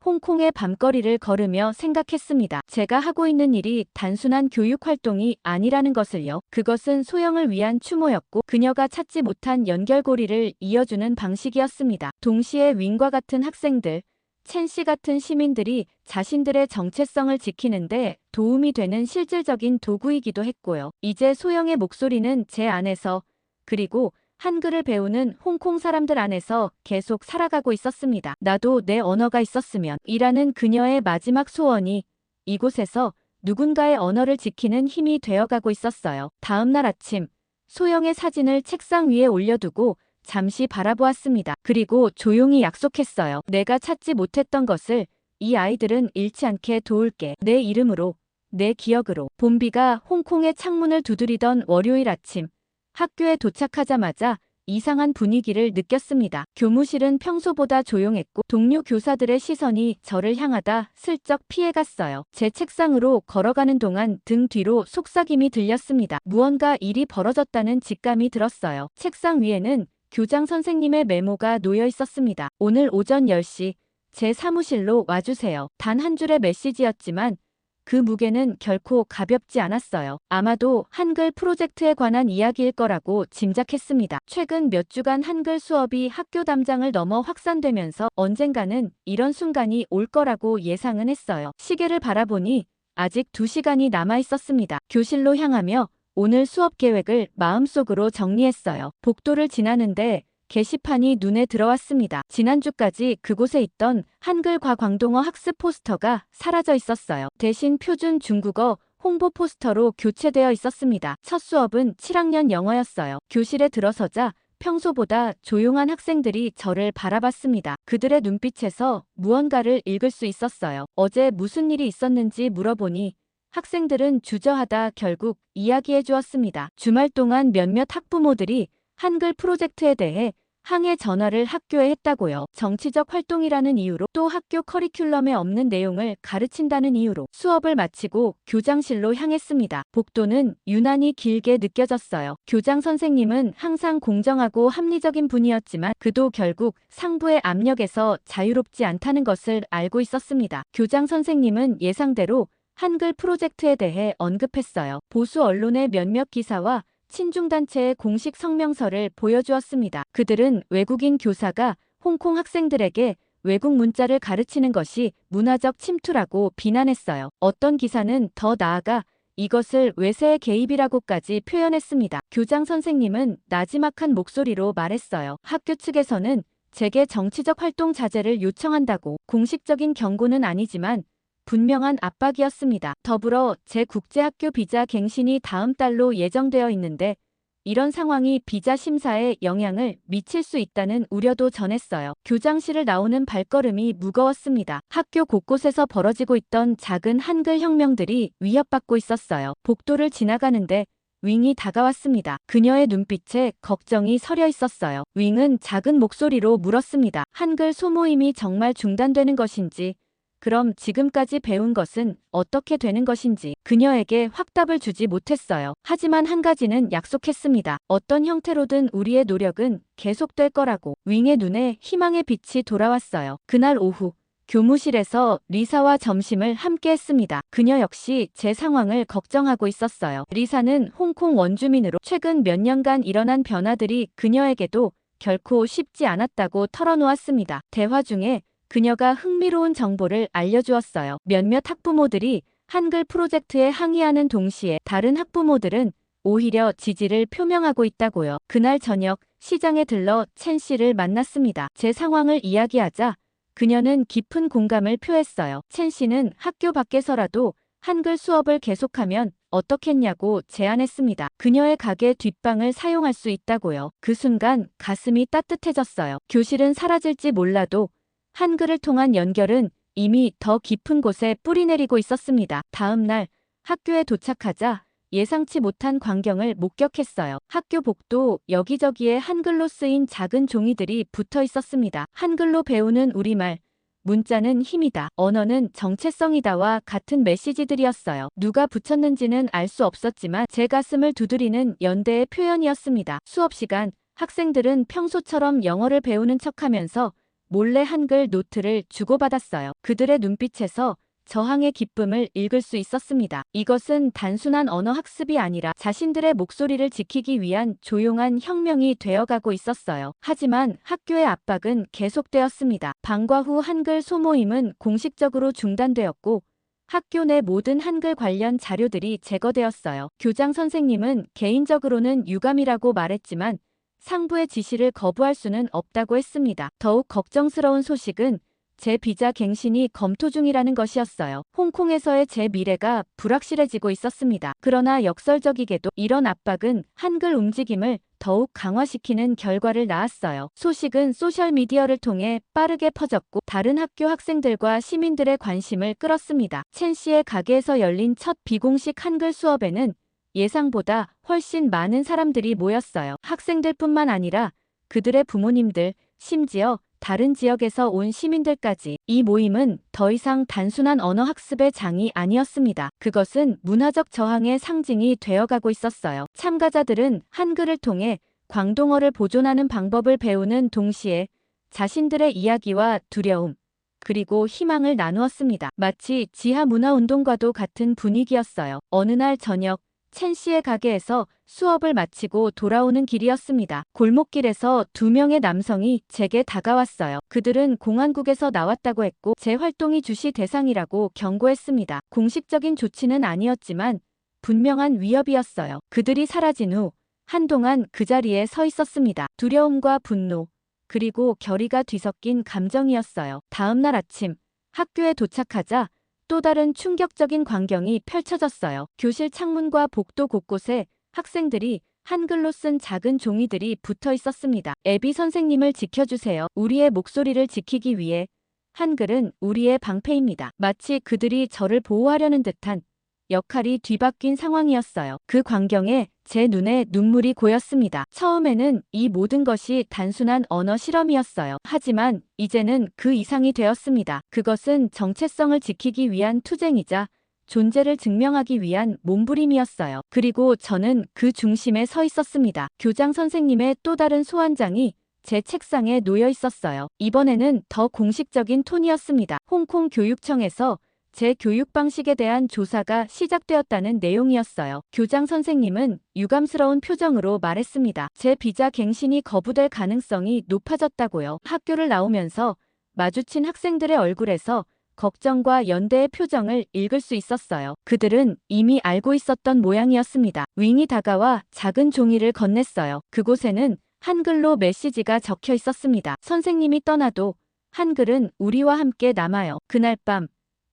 홍콩의 밤거리를 걸으며 생각했습니다. 제가 하고 있는 일이 단순한 교육 활동이 아니라는 것을요. 그것은 소영을 위한 추모였고, 그녀가 찾지 못한 연결고리를 이어주는 방식이었습니다. 동시에 윙과 같은 학생들, 첸 씨 같은 시민들이 자신들의 정체성을 지키는데 도움이 되는 실질적인 도구이기도 했고요. 이제 소영의 목소리는 제 안에서, 그리고 한글을 배우는 홍콩 사람들 안에서 계속 살아가고 있었습니다. 나도 내 언어가 있었으면 이라는 그녀의 마지막 소원이 이곳에서 누군가의 언어를 지키는 힘이 되어가고 있었어요. 다음 날 아침, 소영의 사진을 책상 위에 올려두고 잠시 바라보았습니다. 그리고 조용히 약속했어요. 내가 찾지 못했던 것을 이 아이들은 잃지 않게 도울게. 내 이름으로, 내 기억으로. 봄비가 홍콩의 창문을 두드리던 월요일 아침, 학교에 도착하자마자 이상한 분위기를 느꼈습니다. 교무실은 평소보다 조용했고, 동료 교사들의 시선이 저를 향하다 슬쩍 피해갔어요. 제 책상으로 걸어가는 동안 등 뒤로 속삭임이 들렸습니다. 무언가 일이 벌어졌다는 직감이 들었어요. 책상 위에는 교장 선생님의 메모가 놓여 있었습니다. 오늘 오전 10시 제 사무실로 와주세요. 단 한 줄의 메시지였지만 그 무게는 결코 가볍지 않았어요. 아마도 한글 프로젝트에 관한 이야기일 거라고 짐작했습니다. 최근 몇 주간 한글 수업이 학교 담장을 넘어 확산되면서 언젠가는 이런 순간이 올 거라고 예상은 했어요. 시계를 바라보니 아직 2시간이 남아 있었습니다. 교실로 향하며 오늘 수업 계획을 마음속으로 정리했어요. 복도를 지나는데 게시판이 눈에 들어왔습니다. 지난주까지 그곳에 있던 한글과 광동어 학습 포스터가 사라져 있었어요. 대신 표준 중국어 홍보 포스터로 교체되어 있었습니다. 첫 수업은 7학년 영어였어요. 교실에 들어서자 평소보다 조용한 학생들이 저를 바라봤습니다. 그들의 눈빛에서 무언가를 읽을 수 있었어요. 어제 무슨 일이 있었는지 물어보니 학생들은 주저하다 결국 이야기해 주었습니다. 주말 동안 몇몇 학부모들이 한글 프로젝트에 대해 항해 전화를 학교에 했다고요. 정치적 활동이라는 이유로, 또 학교 커리큘럼에 없는 내용을 가르친다는 이유로 수업을 마치고 교장실로 향했습니다. 복도는 유난히 길게 느껴졌어요. 교장 선생님은 항상 공정하고 합리적인 분이었지만 그도 결국 상부의 압력에서 자유롭지 않다는 것을 알고 있었습니다. 교장 선생님은 예상대로 한글 프로젝트에 대해 언급했어요. 보수 언론의 몇몇 기사와 친중단체의 공식 성명서를 보여주었습니다. 그들은 외국인 교사가 홍콩 학생들에게 외국 문자를 가르치는 것이 문화적 침투라고 비난했어요. 어떤 기사는 더 나아가 이것을 외세의 개입이라고까지 표현했습니다. 교장 선생님은 나지막한 목소리로 말했어요. 학교 측에서는 제게 정치적 활동 자제를 요청한다고. 공식적인 경고는 아니지만 분명한 압박이었습니다. 더불어 제 국제학교 비자 갱신이 다음 달로 예정되어 있는데 이런 상황이 비자 심사에 영향을 미칠 수 있다는 우려도 전했어요. 교장실을 나오는 발걸음이 무거웠습니다. 학교 곳곳에서 벌어지고 있던 작은 한글 혁명들이 위협받고 있었어요. 복도를 지나가는데 윙이 다가왔습니다. 그녀의 눈빛에 걱정이 서려 있었어요. 윙은 작은 목소리로 물었습니다. 한글 소모임이 정말 중단되는 것인지, 그럼 지금까지 배운 것은 어떻게 되는 것인지. 그녀에게 확답을 주지 못했어요. 하지만 한 가지는 약속했습니다. 어떤 형태로든 우리의 노력은 계속될 거라고. 윙의 눈에 희망의 빛이 돌아왔어요. 그날 오후 교무실에서 리사와 점심을 함께 했습니다. 그녀 역시 제 상황을 걱정하고 있었어요. 리사는 홍콩 원주민으로 최근 몇 년간 일어난 변화들이 그녀에게도 결코 쉽지 않았다고 털어놓았습니다. 대화 중에 그녀가 흥미로운 정보를 알려주었어요. 몇몇 학부모들이 한글 프로젝트에 항의하는 동시에 다른 학부모들은 오히려 지지를 표명하고 있다고요. 그날 저녁 시장에 들러 첸 씨를 만났습니다. 제 상황을 이야기하자 그녀는 깊은 공감을 표했어요. 첸 씨는 학교 밖에서라도 한글 수업을 계속하면 어떻겠냐고 제안했습니다. 그녀의 가게 뒷방을 사용할 수 있다고요. 그 순간 가슴이 따뜻해졌어요. 교실은 사라질지 몰라도 한글을 통한 연결은 이미 더 깊은 곳에 뿌리내리고 있었습니다. 다음 날 학교에 도착하자 예상치 못한 광경을 목격했어요. 학교 복도 여기저기에 한글로 쓰인 작은 종이들이 붙어 있었습니다. 한글로 배우는 우리말, 문자는 힘이다, 언어는 정체성이다와 같은 메시지들이었어요. 누가 붙였는지는 알 수 없었지만 제 가슴을 두드리는 연대의 표현이었습니다. 수업 시간 학생들은 평소처럼 영어를 배우는 척하면서 몰래 한글 노트를 주고받았어요. 그들의 눈빛에서 저항의 기쁨을 읽을 수 있었습니다. 이것은 단순한 언어 학습이 아니라 자신들의 목소리를 지키기 위한 조용한 혁명이 되어가고 있었어요. 하지만 학교의 압박은 계속되었습니다. 방과 후 한글 소모임은 공식적으로 중단되었고 학교 내 모든 한글 관련 자료들이 제거되었어요. 교장 선생님은 개인적으로는 유감이라고 말했지만 상부의 지시를 거부할 수는 없다고 했습니다. 더욱 걱정스러운 소식은 제 비자 갱신이 검토 중이라는 것이었어요. 홍콩에서의 제 미래가 불확실해지고 있었습니다. 그러나 역설적이게도 이런 압박은 한글 움직임을 더욱 강화시키는 결과를 낳았어요. 소식은 소셜미디어를 통해 빠르게 퍼졌고 다른 학교 학생들과 시민들의 관심을 끌었습니다. 첸 씨의 가게에서 열린 첫 비공식 한글 수업에는 예상보다 훨씬 많은 사람들이 모였어요. 학생들뿐만 아니라 그들의 부모님들, 심지어 다른 지역에서 온 시민들까지. 이 모임은 더 이상 단순한 언어 학습의 장이 아니었습니다. 그것은 문화적 저항의 상징이 되어가고 있었어요. 참가자들은 한글을 통해 광동어를 보존하는 방법을 배우는 동시에 자신들의 이야기와 두려움, 그리고 희망을 나누었습니다. 마치 지하 문화 운동과도 같은 분위기였어요. 어느 날 저녁 첸 씨의 가게에서 수업을 마치고 돌아오는 길이었습니다. 골목길에서 두 명의 남성이 제게 다가왔어요. 그들은 공안국에서 나왔다고 했고 제 활동이 주시 대상이라고 경고했습니다. 공식적인 조치는 아니었지만 분명한 위협이었어요. 그들이 사라진 후 한동안 그 자리에 서 있었습니다. 두려움과 분노, 그리고 결의가 뒤섞인 감정이었어요. 다음 날 아침 학교에 도착하자 또 다른 충격적인 광경이 펼쳐졌어요. 교실 창문과 복도 곳곳에 학생들이 한글로 쓴 작은 종이들이 붙어 있었습니다. 애비 선생님을 지켜주세요. 우리의 목소리를 지키기 위해 한글은 우리의 방패입니다. 마치 그들이 저를 보호하려는 듯한 역할이 뒤바뀐 상황이었어요. 그 광경에 제 눈에 눈물이 고였습니다. 처음에는 이 모든 것이 단순한 언어 실험이었어요. 하지만 이제는 그 이상이 되었습니다. 그것은 정체성을 지키기 위한 투쟁이자 존재를 증명하기 위한 몸부림이었어요. 그리고 저는 그 중심에 서 있었습니다. 교장 선생님의 또 다른 소환장이 제 책상에 놓여 있었어요. 이번에는 더 공식적인 톤이었습니다. 홍콩 교육청에서 제 교육 방식에 대한 조사가 시작되었다는 내용이었어요. 교장 선생님은 유감스러운 표정으로 말했습니다. 제 비자 갱신이 거부될 가능성이 높아졌다고요. 학교를 나오면서 마주친 학생들의 얼굴에서 걱정과 연대의 표정을 읽을 수 있었어요. 그들은 이미 알고 있었던 모양이었습니다. 윙이 다가와 작은 종이를 건넸어요. 그곳에는 한글로 메시지가 적혀 있었습니다. 선생님이 떠나도 한글은 우리와 함께 남아요. 그날 밤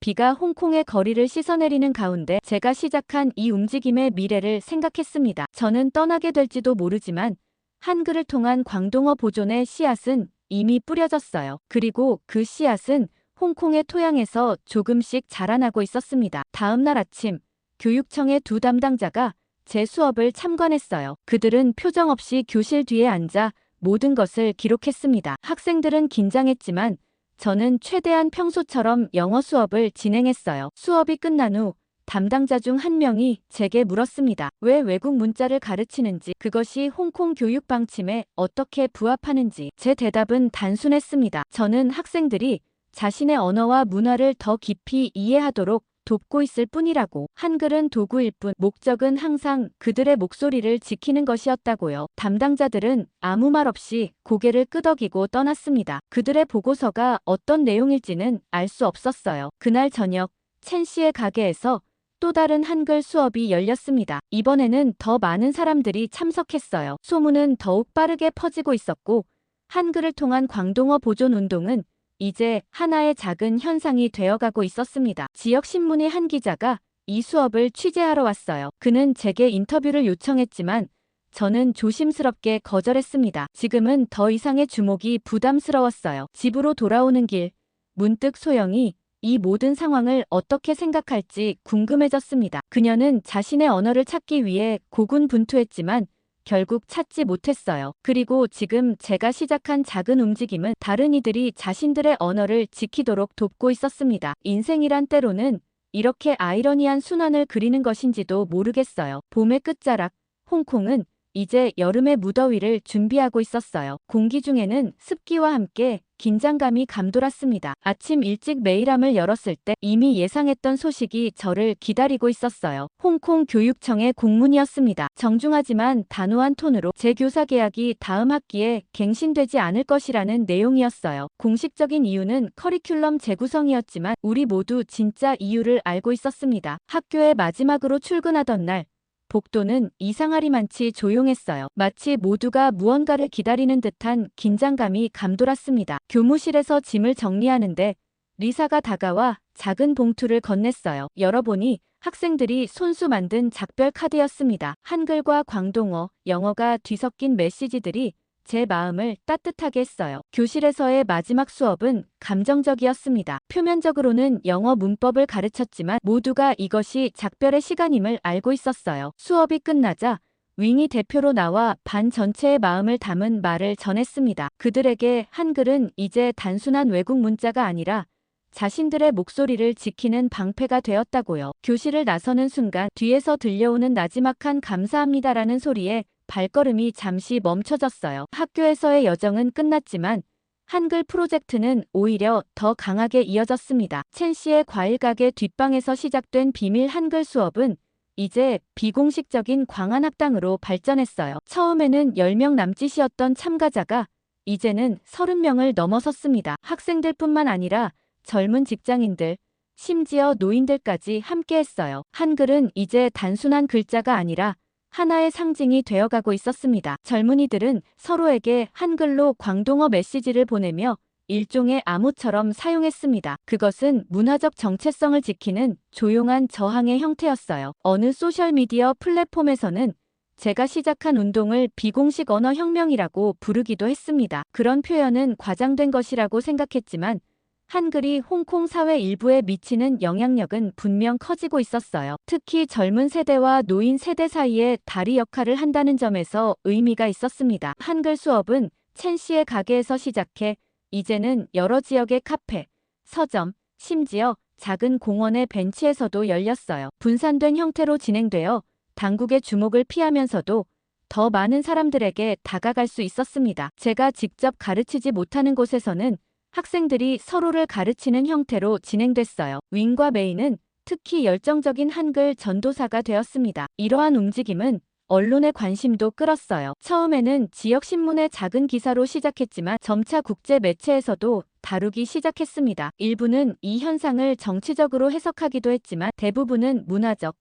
비가 홍콩의 거리를 씻어내리는 가운데 제가 시작한 이 움직임의 미래를 생각했습니다. 저는 떠나게 될지도 모르지만 한글을 통한 광동어 보존의 씨앗은 이미 뿌려졌어요. 그리고 그 씨앗은 홍콩의 토양에서 조금씩 자라나고 있었습니다. 다음 날 아침 교육청의 두 담당자가 제 수업을 참관했어요. 그들은 표정 없이 교실 뒤에 앉아 모든 것을 기록했습니다. 학생들은 긴장했지만 저는 최대한 평소처럼 영어 수업을 진행했어요. 수업이 끝난 후 담당자 중 한 명이 제게 물었습니다. 왜 외국 문자를 가르치는지, 그것이 홍콩 교육 방침에 어떻게 부합하는지. 제 대답은 단순했습니다. 저는 학생들이 자신의 언어와 문화를 더 깊이 이해하도록 돕고 있을 뿐이라고. 한글은 도구일 뿐, 목적은 항상 그들의 목소리를 지키는 것이었다고요. 담당자들은 아무 말 없이 고개를 끄덕이고 떠났습니다. 그들의 보고서가 어떤 내용일지는 알 수 없었어요. 그날 저녁 첸 씨의 가게에서 또 다른 한글 수업이 열렸습니다. 이번에는 더 많은 사람들이 참석했어요. 소문은 더욱 빠르게 퍼지고 있었고 한글을 통한 광동어 보존 운동은 이제 하나의 작은 현상이 되어가고 있었습니다. 지역 신문의 한 기자가 이 수업을 취재하러 왔어요. 그는 제게 인터뷰를 요청했지만 저는 조심스럽게 거절했습니다. 지금은 더 이상의 주목이 부담스러웠어요. 집으로 돌아오는 길, 문득 소영이 이 모든 상황을 어떻게 생각할지 궁금해졌습니다. 그녀는 자신의 언어를 찾기 위해 고군분투했지만 결국 찾지 못했어요. 그리고 지금 제가 시작한 작은 움직임은 다른 이들이 자신들의 언어를 지키도록 돕고 있었습니다. 인생이란 때로는 이렇게 아이러니한 순환을 그리는 것인지도 모르겠어요. 봄의 끝자락, 홍콩은 이제 여름의 무더위를 준비하고 있었어요. 공기 중에는 습기와 함께 긴장감이 감돌았습니다. 아침 일찍 메일함을 열었을 때 이미 예상했던 소식이 저를 기다리고 있었어요. 홍콩 교육청의 공문이었습니다. 정중하지만 단호한 톤으로 제 교사 계약이 다음 학기에 갱신되지 않을 것이라는 내용이었어요. 공식적인 이유는 커리큘럼 재구성이었지만 우리 모두 진짜 이유를 알고 있었습니다. 학교에 마지막으로 출근하던 날 복도는 이상하리만치 조용했어요. 마치 모두가 무언가를 기다리는 듯한 긴장감이 감돌았습니다. 교무실에서 짐을 정리하는데 리사가 다가와 작은 봉투를 건넸어요. 열어보니 학생들이 손수 만든 작별 카드였습니다. 한글과 광동어, 영어가 뒤섞인 메시지들이 제 마음을 따뜻하게 했어요. 교실에서의 마지막 수업은 감정적이었습니다. 표면적으로는 영어 문법을 가르쳤지만 모두가 이것이 작별의 시간임을 알고 있었어요. 수업이 끝나자 윙이 대표로 나와 반 전체의 마음을 담은 말을 전했습니다. 그들에게 한글은 이제 단순한 외국 문자가 아니라 자신들의 목소리를 지키는 방패가 되었다고요. 교실을 나서는 순간 뒤에서 들려오는 나지막한 감사합니다라는 소리에 발걸음이 잠시 멈춰졌어요. 학교에서의 여정은 끝났지만 한글 프로젝트는 오히려 더 강하게 이어졌습니다. 첸 씨의 과일 가게 뒷방에서 시작된 비밀 한글 수업은 이제 비공식적인 광안학당으로 발전했어요. 처음에는 10명 남짓이었던 참가자가 이제는 30명을 넘어섰습니다. 학생들뿐만 아니라 젊은 직장인들, 심지어 노인들까지 함께했어요. 한글은 이제 단순한 글자가 아니라 하나의 상징이 되어가고 있었습니다. 젊은이들은 서로에게 한글로 광동어 메시지를 보내며 일종의 암호처럼 사용했습니다. 그것은 문화적 정체성을 지키는 조용한 저항의 형태였어요. 어느 소셜미디어 플랫폼에서는 제가 시작한 운동을 비공식 언어 혁명이라고 부르기도 했습니다. 그런 표현은 과장된 것이라고 생각했지만 한글이 홍콩 사회 일부에 미치는 영향력은 분명 커지고 있었어요. 특히 젊은 세대와 노인 세대 사이에 다리 역할을 한다는 점에서 의미가 있었습니다. 한글 수업은 첸 씨의 가게에서 시작해 이제는 여러 지역의 카페, 서점, 심지어 작은 공원의 벤치에서도 열렸어요. 분산된 형태로 진행되어 당국의 주목을 피하면서도 더 많은 사람들에게 다가갈 수 있었습니다. 제가 직접 가르치지 못하는 곳에서는 학생들이 서로를 가르치는 형태로 진행됐어요. 윙과 메이는 특히 열정적인 한글 전도사가 되었습니다. 이러한 움직임은 언론의 관심도 끌었어요. 처음에는 지역 신문의 작은 기사로 시작했지만 점차 국제 매체에서도 다루기 시작했습니다. 일부는 이 현상을 정치적으로 해석하기도 했지만 대부분은 문화적,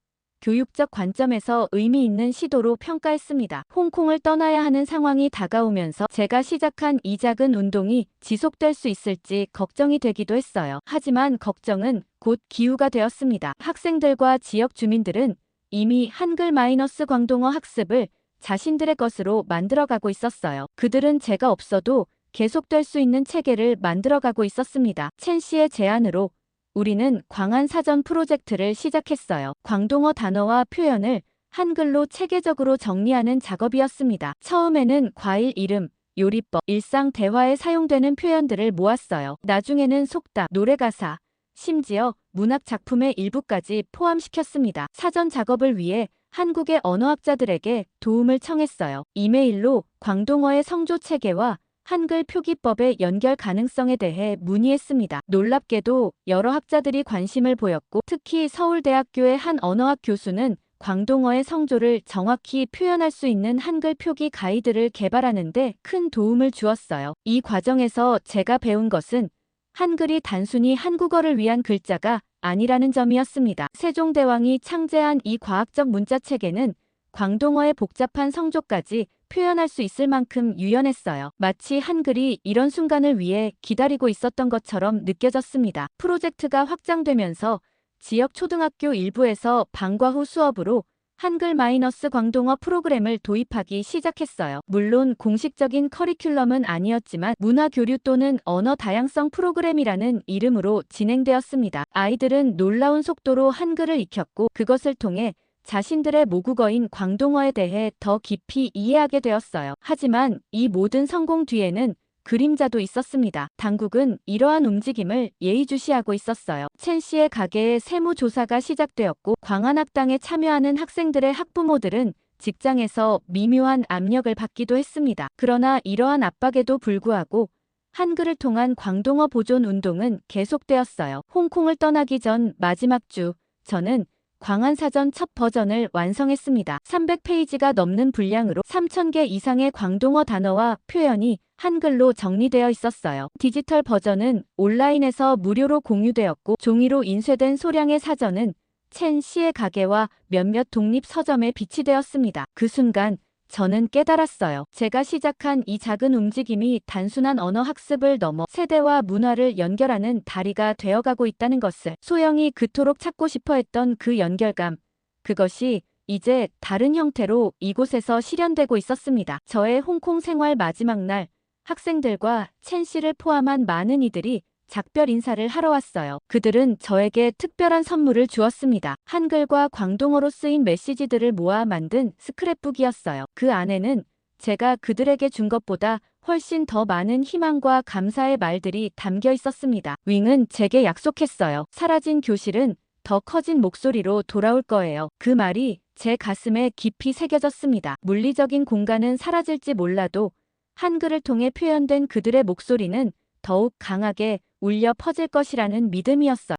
교육적 관점에서 의미 있는 시도로 평가했습니다. 홍콩을 떠나야 하는 상황이 다가오면서 제가 시작한 이 작은 운동이 지속될 수 있을지 걱정이 되기도 했어요. 하지만 걱정은 곧 기우가 되었습니다. 학생들과 지역 주민들은 이미 한글 마이너스 광동어 학습을 자신들의 것으로 만들어가고 있었어요. 그들은 제가 없어도 계속될 수 있는 체계를 만들어가고 있었습니다. 첸 씨의 제안으로 우리는 광안 사전 프로젝트를 시작했어요. 광동어 단어와 표현을 한글로 체계적으로 정리하는 작업이었습니다. 처음에는 과일 이름, 요리법, 일상 대화에 사용되는 표현들을 모았어요. 나중에는 속담, 노래가사, 심지어 문학 작품의 일부까지 포함시켰습니다. 사전 작업을 위해 한국의 언어학자들에게 도움을 청했어요. 이메일로 광동어의 성조 체계와 한글 표기법의 연결 가능성에 대해 문의했습니다. 놀랍게도 여러 학자들이 관심을 보였고 특히 서울대학교의 한 언어학 교수는 광동어의 성조를 정확히 표현할 수 있는 한글 표기 가이드를 개발하는 데 큰 도움을 주었어요. 이 과정에서 제가 배운 것은 한글이 단순히 한국어를 위한 글자가 아니라는 점이었습니다. 세종대왕이 창제한 이 과학적 문자체계는 광동어의 복잡한 성조까지 표현할 수 있을 만큼 유연했어요. 마치 한글이 이런 순간을 위해 기다리고 있었던 것처럼 느껴졌습니다. 프로젝트가 확장되면서 지역 초등학교 일부에서 방과 후 수업으로 한글 마이너스 광동어 프로그램을 도입하기 시작했어요. 물론 공식적인 커리큘럼은 아니었지만 문화교류 또는 언어 다양성 프로그램이라는 이름으로 진행되었습니다. 아이들은 놀라운 속도로 한글을 익혔고 그것을 통해 자신들의 모국어인 광동어에 대해 더 깊이 이해하게 되었어요. 하지만 이 모든 성공 뒤에는 그림자도 있었습니다. 당국은 이러한 움직임을 예의주시하고 있었어요. 첸 씨의 가게에 세무조사가 시작되었고 광안학당에 참여하는 학생들의 학부모들은 직장에서 미묘한 압력을 받기도 했습니다. 그러나 이러한 압박에도 불구하고 한글을 통한 광동어 보존 운동은 계속되었어요. 홍콩을 떠나기 전 마지막 주, 저는 광안사전 첫 버전을 완성했습니다. 300페이지가 넘는 분량으로 3,000개 이상의 광동어 단어와 표현이 한글로 정리되어 있었어요. 디지털 버전은 온라인에서 무료로 공유되었고 종이로 인쇄된 소량의 사전은 첸 씨의 가게와 몇몇 독립 서점에 비치되었습니다. 그 순간 저는 깨달았어요. 제가 시작한 이 작은 움직임이 단순한 언어 학습을 넘어 세대와 문화를 연결하는 다리가 되어가고 있다는 것을 소영이 그토록 찾고 싶어 했던 그 연결감, 그것이 이제 다른 형태로 이곳에서 실현되고 있었습니다. 저의 홍콩 생활 마지막 날, 학생들과 첸 씨를 포함한 많은 이들이 작별 인사를 하러 왔어요. 그들은 저에게 특별한 선물을 주었습니다. 한글과 광동어로 쓰인 메시지들을 모아 만든 스크랩북이었어요. 그 안에는 제가 그들에게 준 것보다 훨씬 더 많은 희망과 감사의 말들이 담겨 있었습니다. 윙은 제게 약속했어요. 사라진 교실은 더 커진 목소리로 돌아올 거예요. 그 말이 제 가슴에 깊이 새겨졌습니다. 물리적인 공간은 사라질지 몰라도 한글을 통해 표현된 그들의 목소리는 더욱 강하게 울려 퍼질 것이라는 믿음이었어요.